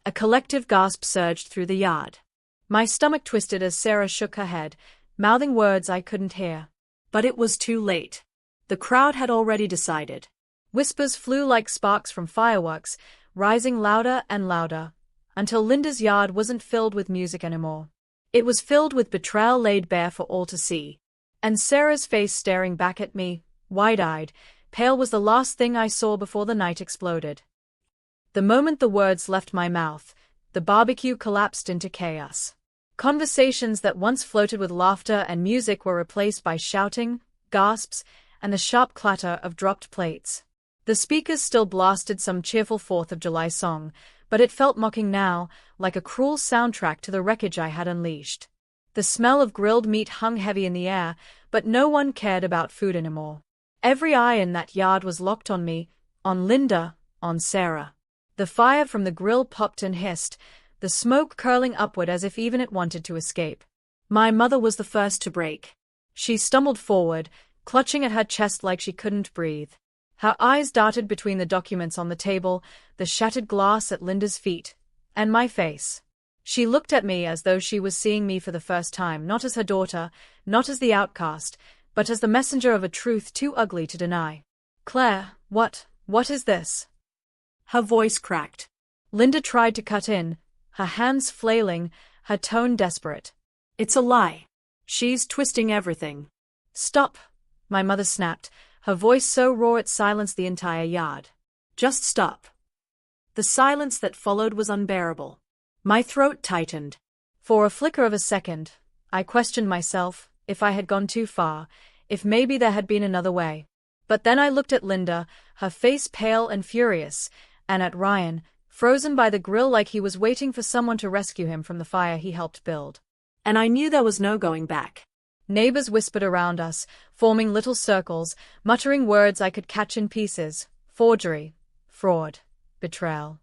A collective gasp surged through the yard. My stomach twisted as Sarah shook her head, mouthing words I couldn't hear. But it was too late. The crowd had already decided. Whispers flew like sparks from fireworks, rising louder and louder, until Linda's yard wasn't filled with music anymore. It was filled with betrayal laid bare for all to see. And Sarah's face staring back at me, wide-eyed, pale, was the last thing I saw before the night exploded. The moment the words left my mouth, the barbecue collapsed into chaos. Conversations that once floated with laughter and music were replaced by shouting, gasps, and the sharp clatter of dropped plates. The speakers still blasted some cheerful 4th of July song, but it felt mocking now, like a cruel soundtrack to the wreckage I had unleashed. The smell of grilled meat hung heavy in the air, but no one cared about food anymore. Every eye in that yard was locked on me, on Linda, on Sarah. The The fire from the grill popped and hissed, the smoke curling upward as if even it wanted to escape. My mother was the first to break. She stumbled forward, clutching at her chest like she couldn't breathe. Her eyes darted between the documents on the table, the shattered glass at Linda's feet, and my face. She looked at me as though she was seeing me for the first time, not as her daughter, not as the outcast, but as the messenger of a truth too ugly to deny. "Claire, what is this?" Her voice cracked. Linda tried to cut in, her hands flailing, her tone desperate. "It's a lie. She's twisting everything." "Stop," my mother snapped, her voice so raw it silenced the entire yard. "Just stop." The silence that followed was unbearable. My throat tightened. For a flicker of a second, I questioned myself, if I had gone too far, if maybe there had been another way. But then I looked at Linda, her face pale and furious, and at Ryan, frozen by the grill like he was waiting for someone to rescue him from the fire he helped build. And I knew there was no going back. Neighbors whispered around us, forming little circles, muttering words I could catch in pieces: forgery, fraud, betrayal.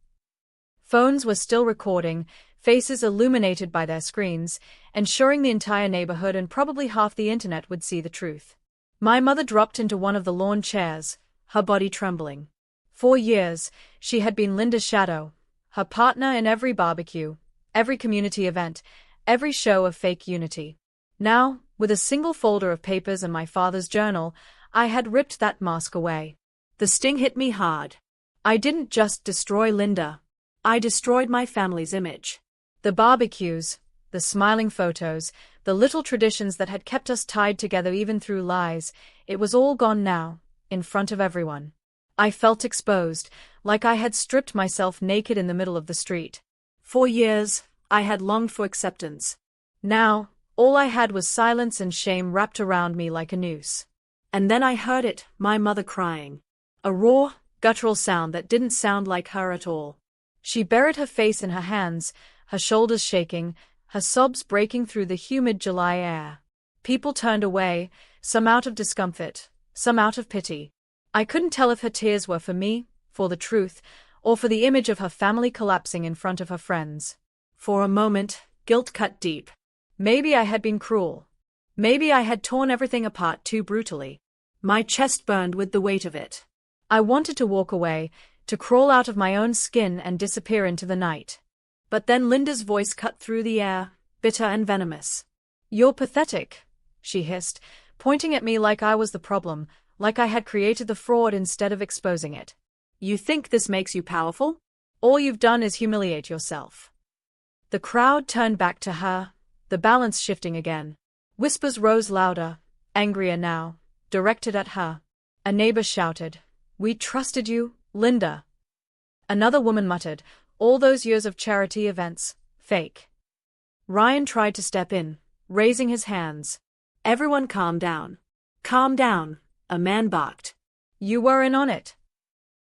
Phones were still recording, faces illuminated by their screens, ensuring the entire neighborhood and probably half the internet would see the truth. My mother dropped into one of the lawn chairs, her body trembling. For years, she had been Linda's shadow, her partner in every barbecue, every community event, every show of fake unity. Now, with a single folder of papers and my father's journal, I had ripped that mask away. The sting hit me hard. I didn't just destroy Linda. I destroyed my family's image. The barbecues, the smiling photos, the little traditions that had kept us tied together even through lies, it was all gone now, in front of everyone. I felt exposed, like I had stripped myself naked in the middle of the street. For years, I had longed for acceptance. Now, all I had was silence and shame wrapped around me like a noose. And then I heard it, my mother crying. A raw, guttural sound that didn't sound like her at all. She buried her face in her hands, her shoulders shaking, her sobs breaking through the humid July air. People turned away, some out of discomfort, some out of pity. I couldn't tell if her tears were for me, for the truth, or for the image of her family collapsing in front of her friends. For a moment, guilt cut deep. Maybe I had been cruel. Maybe I had torn everything apart too brutally. My chest burned with the weight of it. I wanted to walk away, to crawl out of my own skin and disappear into the night. But then Linda's voice cut through the air, bitter and venomous. "You're pathetic," she hissed, pointing at me like I was the problem, like I had created the fraud instead of exposing it. "You think this makes you powerful? All you've done is humiliate yourself." The crowd turned back to her, the balance shifting again. Whispers rose louder, angrier now, directed at her. A neighbor shouted, "We trusted you, Linda." Another woman muttered, "All those years of charity events, fake." Ryan tried to step in, raising his hands. "Everyone calm down. Calm down," a man barked. "You were in on it."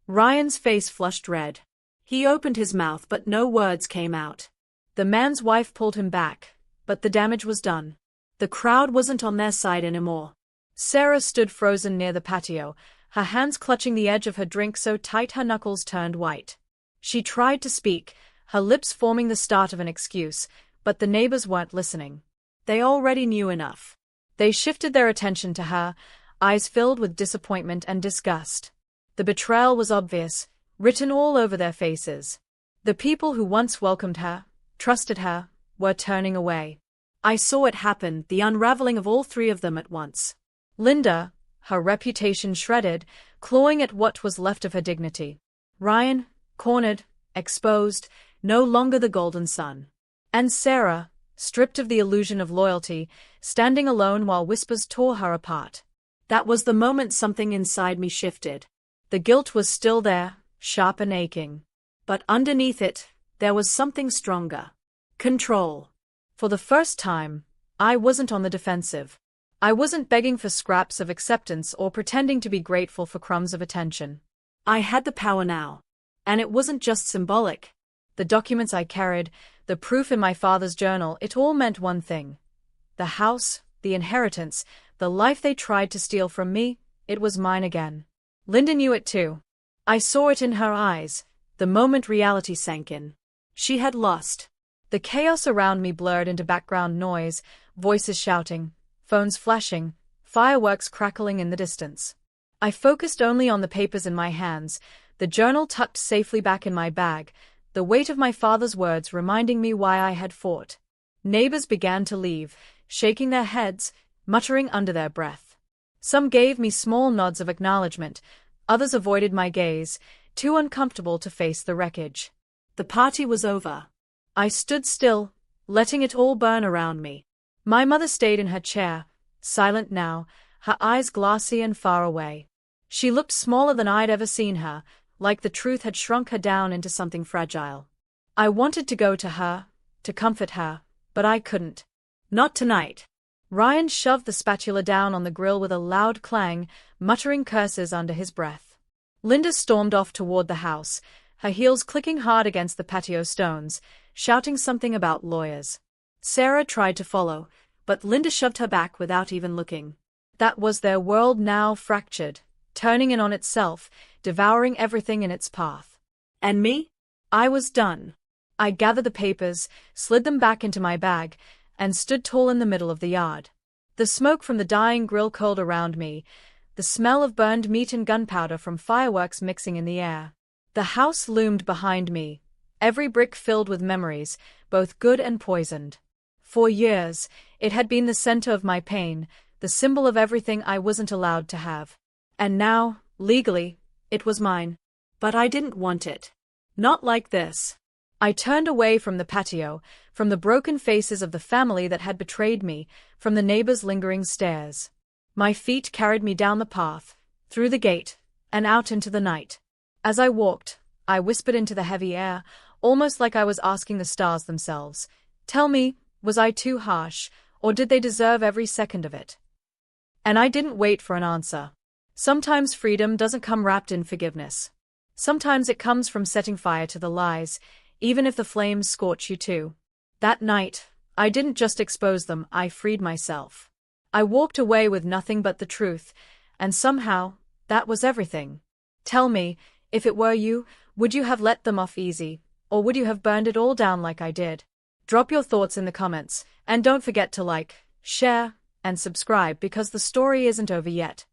Ryan's face flushed red. He opened his mouth but no words came out. The man's wife pulled him back, but the damage was done. The crowd wasn't on their side anymore. Sarah stood frozen near the patio, her hands clutching the edge of her drink so tight her knuckles turned white. She tried to speak, her lips forming the start of an excuse, but the neighbors weren't listening. They already knew enough. They shifted their attention to her, eyes filled with disappointment and disgust. The betrayal was obvious, written all over their faces. The people who once welcomed her, trusted her, were turning away. I saw it happen, the unraveling of all three of them at once. Linda, her reputation shredded, clawing at what was left of her dignity. Ryan, cornered, exposed, no longer the golden son. And Sarah, stripped of the illusion of loyalty, standing alone while whispers tore her apart. That was the moment something inside me shifted. The guilt was still there, sharp and aching. But underneath it, there was something stronger. Control. For the first time, I wasn't on the defensive. I wasn't begging for scraps of acceptance or pretending to be grateful for crumbs of attention. I had the power now. And it wasn't just symbolic. The documents I carried, the proof in my father's journal, it all meant one thing. The house, the inheritance, the life they tried to steal from me, it was mine again. Linda knew it too. I saw it in her eyes, The moment reality sank in. She had lost. The chaos around me blurred into background noise, voices shouting, phones flashing, fireworks crackling in the distance. I focused only on the papers in my hands, the journal tucked safely back in my bag, the weight of my father's words reminding me why I had fought. Neighbors began to leave, shaking their heads, muttering under their breath. Some gave me small nods of acknowledgement, others avoided my gaze, too uncomfortable to face the wreckage. The party was over. I stood still, letting it all burn around me. My mother stayed in her chair, silent now, her eyes glassy and far away. She looked smaller than I'd ever seen her, like the truth had shrunk her down into something fragile. I wanted to go to her, to comfort her, but I couldn't. Not tonight. Ryan shoved the spatula down on the grill with a loud clang, muttering curses under his breath. Linda stormed off toward the house, her heels clicking hard against the patio stones, shouting something about lawyers. Sarah tried to follow, but Linda shoved her back without even looking. That was their world now fractured, turning in on itself, devouring everything in its path. And me? I was done. I gathered the papers, slid them back into my bag, and stood tall in the middle of the yard. The smoke from the dying grill curled around me, the smell of burned meat and gunpowder from fireworks mixing in the air. The house loomed behind me, every brick filled with memories, both good and poisoned. For years, it had been the center of my pain, the symbol of everything I wasn't allowed to have. And now, legally, it was mine. But I didn't want it. Not like this. I turned away from the patio, from the broken faces of the family that had betrayed me, from the neighbors' lingering stares. My feet carried me down the path, through the gate, and out into the night. As I walked, I whispered into the heavy air, almost like I was asking the stars themselves, "Tell me, was I too harsh, or did they deserve every second of it?" And I didn't wait for an answer. Sometimes freedom doesn't come wrapped in forgiveness. Sometimes it comes from setting fire to the lies, even if the flames scorch you too. That night, I didn't just expose them, I freed myself. I walked away with nothing but the truth, and somehow, that was everything. Tell me, if it were you, would you have let them off easy, or would you have burned it all down like I did? Drop your thoughts in the comments, and don't forget to like, share, and subscribe because the story isn't over yet.